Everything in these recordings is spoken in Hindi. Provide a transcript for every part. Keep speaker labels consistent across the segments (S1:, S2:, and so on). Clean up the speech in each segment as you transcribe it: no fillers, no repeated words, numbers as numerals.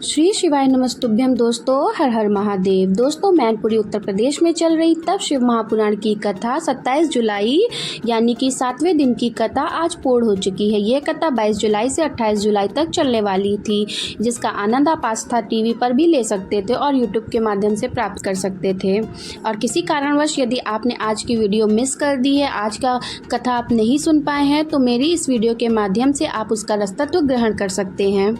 S1: श्री शिवाय नमस्तुभ्यम। दोस्तों हर हर महादेव। दोस्तों मैनपुरी उत्तर प्रदेश में चल रही तब शिव महापुराण की कथा 27 जुलाई यानी कि 7वें दिन की कथा आज पूर्ण हो चुकी है। यह कथा 22 जुलाई से 28 जुलाई तक चलने वाली थी, जिसका आनंद आप आस्था टीवी पर भी ले सकते थे और यूट्यूब के माध्यम से प्राप्त कर सकते थे। और किसी कारणवश यदि आपने आज की वीडियो मिस कर दी है, आज का कथा आप नहीं सुन पाए हैं, तो मेरी इस वीडियो के माध्यम से आप उसका रसतत्व ग्रहण कर सकते हैं।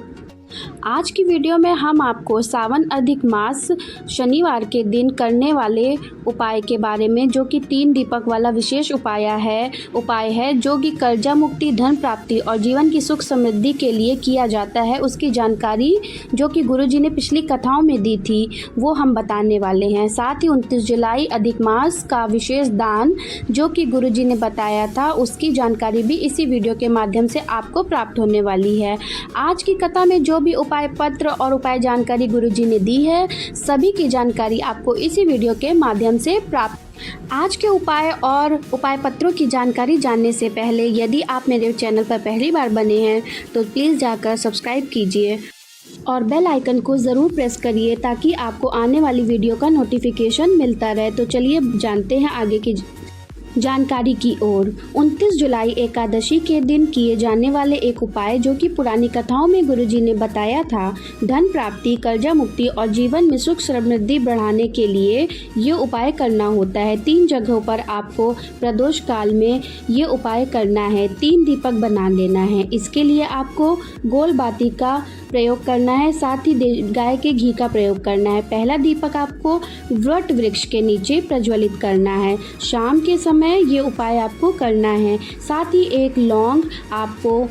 S1: आज की वीडियो में हम आपको सावन अधिक मास शनिवार के दिन करने वाले उपाय के बारे में, जो कि 3 दीपक वाला विशेष उपाय है जो कि कर्जा मुक्ति, धन प्राप्ति और जीवन की सुख समृद्धि के लिए किया जाता है, उसकी जानकारी जो कि गुरुजी ने पिछली कथाओं में दी थी वो हम बताने वाले हैं। साथ ही 29 जुलाई अधिक मास का विशेष दान जो कि गुरुजी ने बताया था, उसकी जानकारी भी इसी वीडियो के माध्यम से आपको प्राप्त होने वाली है। आज की कथा में जो भी उपाय पत्र और उपाय जानकारी गुरुजी ने दी है, सभी की जानकारी आपको इसी वीडियो के माध्यम से प्राप्त। आज के उपाय और उपाय पत्रों की जानकारी जानने से पहले यदि आप मेरे चैनल पर पहली बार बने हैं तो प्लीज़ जाकर सब्सक्राइब कीजिए और बेल आइकन को ज़रूर प्रेस करिए ताकि आपको आने वाली वीडियो का नोटिफिकेशन मिलता रहे। तो चलिए जानते हैं आगे की जानकारी की ओर। 29 जुलाई एकादशी के दिन किए जाने वाले एक उपाय जो कि पुरानी कथाओं में गुरुजी ने बताया था, धन प्राप्ति, कर्जा मुक्ति और जीवन में सुख समृद्धि बढ़ाने के लिए ये उपाय करना होता है। 3 जगहों पर आपको प्रदोष काल में ये उपाय करना है। 3 दीपक बना लेना है। इसके लिए आपको गोल बाती का प्रयोग करना है, साथ ही गाय के घी का प्रयोग करना है। पहला दीपक आपको वट वृक्ष के नीचे प्रज्वलित करना है। शाम के समय ये उपाय आपको करना है। साथ ही एक लौंग आपको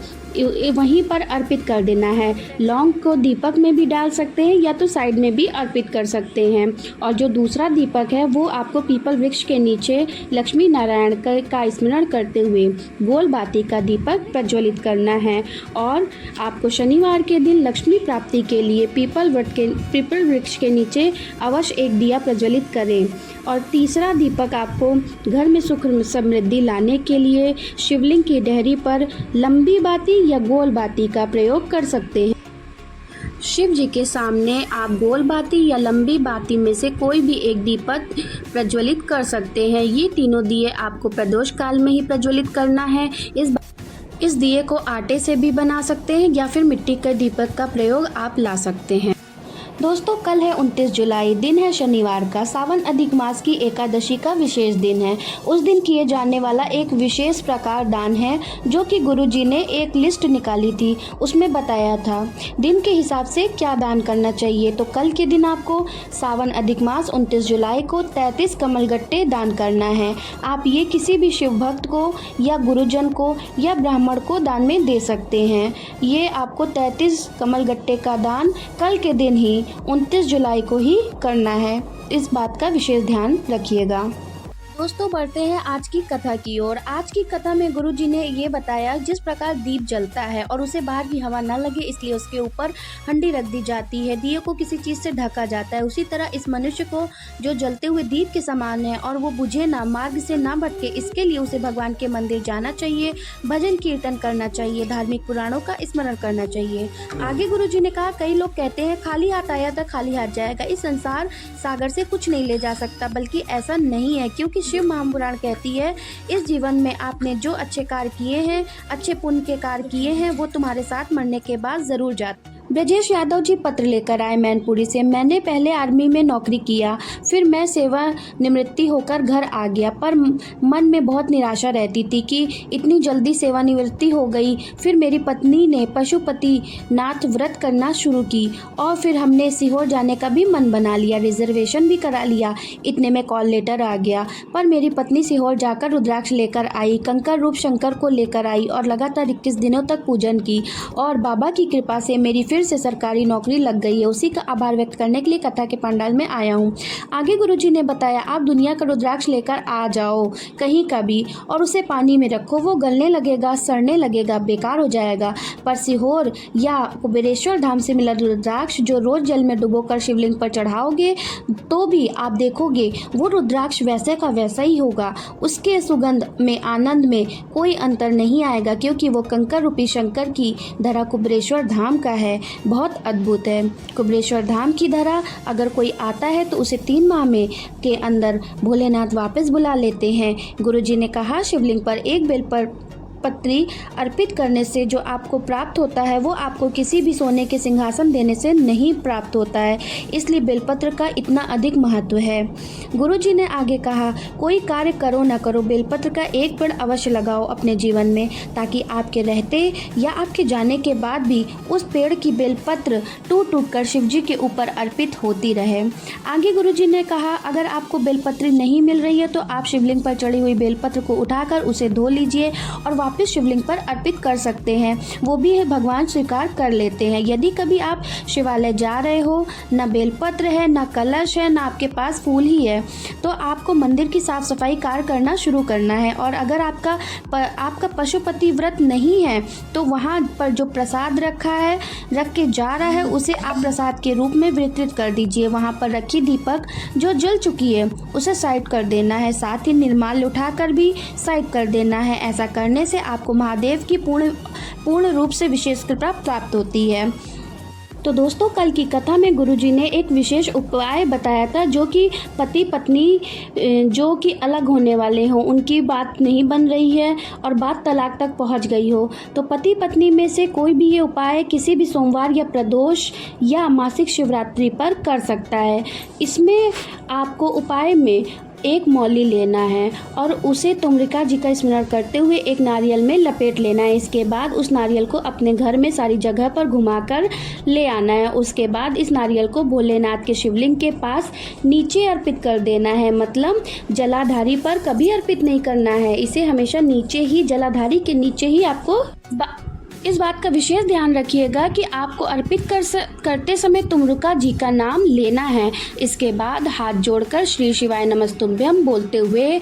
S1: वहीं पर अर्पित कर देना है। लौंग को दीपक में भी डाल सकते हैं या तो साइड में भी अर्पित कर सकते हैं। और जो दूसरा दीपक है वो आपको पीपल वृक्ष के नीचे लक्ष्मी नारायण का स्मरण करते हुए गोल बाती का दीपक प्रज्वलित करना है। और आपको शनिवार के दिन लक्ष्मी प्राप्ति के लिए पीपल वृक्ष के नीचे अवश्य एक दिया प्रज्वलित करें। और तीसरा दीपक आपको घर में सुख समृद्धि लाने के लिए शिवलिंग की डहरी पर लंबी बाती या गोल बाती का प्रयोग कर सकते हैं। शिव जी के सामने आप गोल बाती या लंबी बाती में से कोई भी एक दीपक प्रज्वलित कर सकते हैं। ये तीनों दिए आपको प्रदोष काल में ही प्रज्वलित करना है। इस दिए को आटे से भी बना सकते हैं या फिर मिट्टी के दीपक का प्रयोग आप ला सकते हैं। दोस्तों कल है 29 जुलाई, दिन है शनिवार का। सावन अधिक मास की एकादशी का विशेष दिन है। उस दिन किए जाने वाला एक विशेष प्रकार दान है जो कि गुरुजी ने एक लिस्ट निकाली थी, उसमें बताया था दिन के हिसाब से क्या दान करना चाहिए। तो कल के दिन आपको सावन अधिक मास 29 जुलाई को 33 कमलगट्टे दान करना है। आप ये किसी भी शिव भक्त को या गुरुजन को या ब्राह्मण को दान में दे सकते हैं। ये आपको 33 कमलगट्टे का दान कल के दिन ही 29 जुलाई को ही करना है। इस बात का विशेष ध्यान रखिएगा। दोस्तों बढ़ते हैं आज की कथा की ओर। आज की कथा में गुरुजी ने ये बताया जिस प्रकार दीप जलता है और उसे बाहर की हवा न लगे इसलिए उसके ऊपर हंडी रख दी जाती है, दिए को किसी चीज से ढका जाता है। उसी तरह इस मनुष्य को जो जलते हुए दीप के समान है और वो बुझे ना, मार्ग से ना भटके, इसके लिए उसे भगवान के मंदिर जाना चाहिए, भजन कीर्तन करना चाहिए, धार्मिक पुराणों का स्मरण करना चाहिए। आगे गुरुजी ने कहा, कई लोग कहते हैं खाली हाथ आया था खाली हाथ जाएगा। इस संसार सागर से कुछ नहीं ले जा सकता, बल्कि ऐसा नहीं है, क्योंकि शिव महापुराण कहती है इस जीवन में आपने जो अच्छे कार्य किए हैं, अच्छे पुण्य के कार्य किए हैं, वो तुम्हारे साथ मरने के बाद जरूर जाते। ब्रजेश यादव जी पत्र लेकर आए मैनपुरी से। मैंने पहले आर्मी में नौकरी किया, फिर मैं सेवा निवृत्ति होकर घर आ गया, पर मन में बहुत निराशा रहती थी कि इतनी जल्दी सेवानिवृत्ति हो गई। फिर मेरी पत्नी ने पशुपति नाथ व्रत करना शुरू की और फिर हमने सीहोर जाने का भी मन बना लिया, रिजर्वेशन भी करा लिया। इतने में कॉल लेटर आ गया, पर मेरी पत्नी सीहोर जाकर रुद्राक्ष लेकर आई, कंकर रूप शंकर को लेकर आई और लगातार 21 दिनों तक पूजन की और बाबा की कृपा से मेरी फिर से सरकारी नौकरी लग गई है। उसी का आभार व्यक्त करने के लिए कथा के पंडाल में आया हूँ। आगे गुरुजी ने बताया, आप दुनिया का रुद्राक्ष लेकर आ जाओ कहीं का भी और उसे पानी में रखो, वो गलने लगेगा, सड़ने लगेगा, बेकार हो जाएगा। पर सीहोर या कुबेरेश्वर धाम से मिला रुद्राक्ष जो रोज जल में डुबोकर शिवलिंग पर चढ़ाओगे तो भी आप देखोगे वो रुद्राक्ष वैसे का वैसा ही होगा। उसके सुगंध में, आनंद में कोई अंतर नहीं आएगा, क्योंकि वो कंकर रूपी शंकर की धरा कुबेरेश्वर धाम का है। बहुत अद्भुत है। कुबेरेश्वर धाम की धरा अगर कोई आता है तो उसे 3 माह में के अंदर भोलेनाथ वापस बुला लेते हैं। गुरुजी ने कहा, शिवलिंग पर एक पत्री अर्पित करने से जो आपको प्राप्त होता है वो आपको किसी भी सोने के सिंहासन देने से नहीं प्राप्त होता है, इसलिए बेलपत्र का इतना अधिक महत्व है। गुरुजी ने आगे कहा, कोई कार्य करो न करो, बेलपत्र का एक पेड़ अवश्य लगाओ अपने जीवन में, ताकि आपके रहते या आपके जाने के बाद भी उस पेड़ की बेलपत्र टूट टूट कर शिव जी के ऊपर अर्पित होती रहे। आगे गुरुजी ने कहा, अगर आपको बेलपत्र नहीं मिल रही है तो आप शिवलिंग पर चढ़ी हुई बेलपत्र को उठाकर उसे धो लीजिए और वापस शिवलिंग पर अर्पित कर सकते हैं, वो भी भगवान स्वीकार कर लेते हैं। यदि कभी आप शिवालय जा रहे हो, न बेलपत्र है, न कलश है, न आपके पास फूल ही है, तो आपको मंदिर की साफ सफाई कार्य करना शुरू करना है। और अगर आपका पशुपति व्रत नहीं है तो वहाँ पर जो प्रसाद रख के जा रहा है उसे आप प्रसाद के रूप में वितरित कर दीजिए। वहाँ पर रखी दीपक जो जल चुकी है उसे साइड कर देना है, साथ ही निर्माल्य उठाकर भी साइड कर देना है। ऐसा करने से आपको महादेव की पूर्ण रूप से विशेष कृपा प्राप्त होती है। तो दोस्तों, कल की कथा में गुरुजी ने एक विशेष उपाय बताया था, जो कि पति पत्नी जो कि अलग होने वाले हों, उनकी बात नहीं बन रही है और बात तलाक तक पहुंच गई हो, तो पति पत्नी में से कोई भी ये उपाय किसी भी सोमवार या प्रदोष या मासिक शिवरात्रि पर कर सकता है। इसमें आपको उपाय में एक मौली लेना है और उसे तुम्रिका जी का स्मरण करते हुए एक नारियल में लपेट लेना है। इसके बाद उस नारियल को अपने घर में सारी जगह पर घुमाकर ले आना है। उसके बाद इस नारियल को भोलेनाथ के शिवलिंग के पास नीचे अर्पित कर देना है, मतलब जलाधारी पर कभी अर्पित नहीं करना है। इसे हमेशा नीचे ही, जलाधारी के नीचे ही आपको इस बात का विशेष ध्यान रखिएगा कि आपको अर्पित करते समय तुम्रिका जी का नाम लेना है। इसके बाद हाथ जोड़कर श्री शिवाय नमस्तुभ्यम बोलते हुए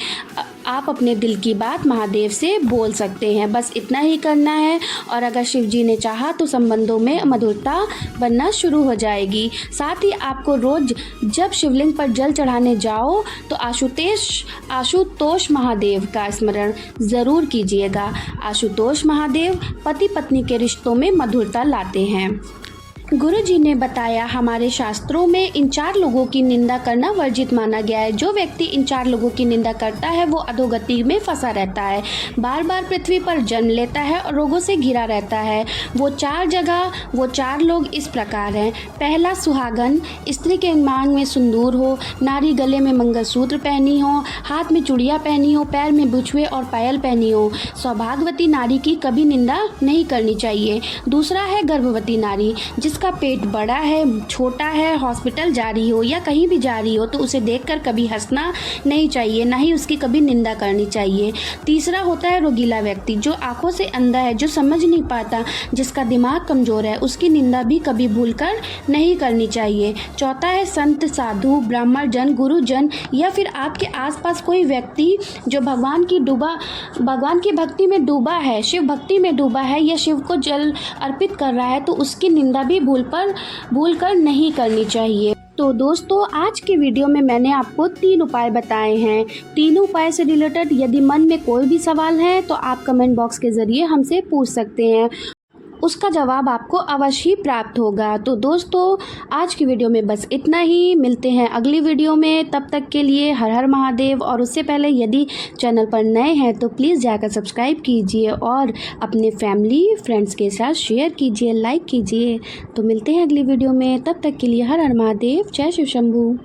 S1: आप अपने दिल की बात महादेव से बोल सकते हैं। बस इतना ही करना है और अगर शिव जी ने चाहा तो संबंधों में मधुरता बनना शुरू हो जाएगी। साथ ही आपको रोज जब शिवलिंग पर जल चढ़ाने जाओ तो आशुतोष महादेव का स्मरण ज़रूर कीजिएगा। आशुतोष महादेव पति पत्नी के रिश्तों में मधुरता लाते हैं। गुरुजी ने बताया, हमारे शास्त्रों में इन 4 लोगों की निंदा करना वर्जित माना गया है। जो व्यक्ति इन 4 लोगों की निंदा करता है वो अधोगति में फंसा रहता है, बार बार पृथ्वी पर जन्म लेता है और रोगों से घिरा रहता है। वो 4 लोग इस प्रकार हैं। पहला, सुहागन, स्त्री के मांग में सिंदूर हो, नारी गले में मंगलसूत्र पहनी हो, हाथ में चूड़ियाँ पहनी हो, पैर में बिछुए और पायल पहनी हो। सौभाग्यवती नारी की कभी निंदा नहीं करनी चाहिए। दूसरा है गर्भवती नारी, जिसका पेट बड़ा है, छोटा है, हॉस्पिटल जा रही हो या कहीं भी जा रही हो तो उसे देखकर कभी हंसना नहीं चाहिए, ना ही उसकी कभी निंदा करनी चाहिए। तीसरा होता है रोगीला व्यक्ति, जो आंखों से अंधा है, जो समझ नहीं पाता, जिसका दिमाग कमजोर है, उसकी निंदा भी कभी भूलकर नहीं करनी चाहिए। चौथा है संत, साधु, ब्राह्मण जन, गुरुजन या फिर आपके आसपास कोई व्यक्ति जो भगवान की भक्ति में डूबा है, शिव भक्ति में डूबा है या शिव को जल अर्पित कर रहा है, तो उसकी निंदा भी भूल कर नहीं करनी चाहिए। तो दोस्तों, आज के वीडियो में मैंने आपको 3 उपाय बताए हैं। तीनों उपाय से रिलेटेड यदि मन में कोई भी सवाल है तो आप कमेंट बॉक्स के ज़रिए हमसे पूछ सकते हैं, उसका जवाब आपको अवश्य ही प्राप्त होगा। तो दोस्तों, आज की वीडियो में बस इतना ही। मिलते हैं अगली वीडियो में, तब तक के लिए हर हर महादेव। और उससे पहले यदि चैनल पर नए हैं तो प्लीज़ जाकर सब्सक्राइब कीजिए और अपने फैमिली फ्रेंड्स के साथ शेयर कीजिए, लाइक कीजिए। तो मिलते हैं अगली वीडियो में, तब तक के लिए हर हर महादेव। जय शिव शंभू।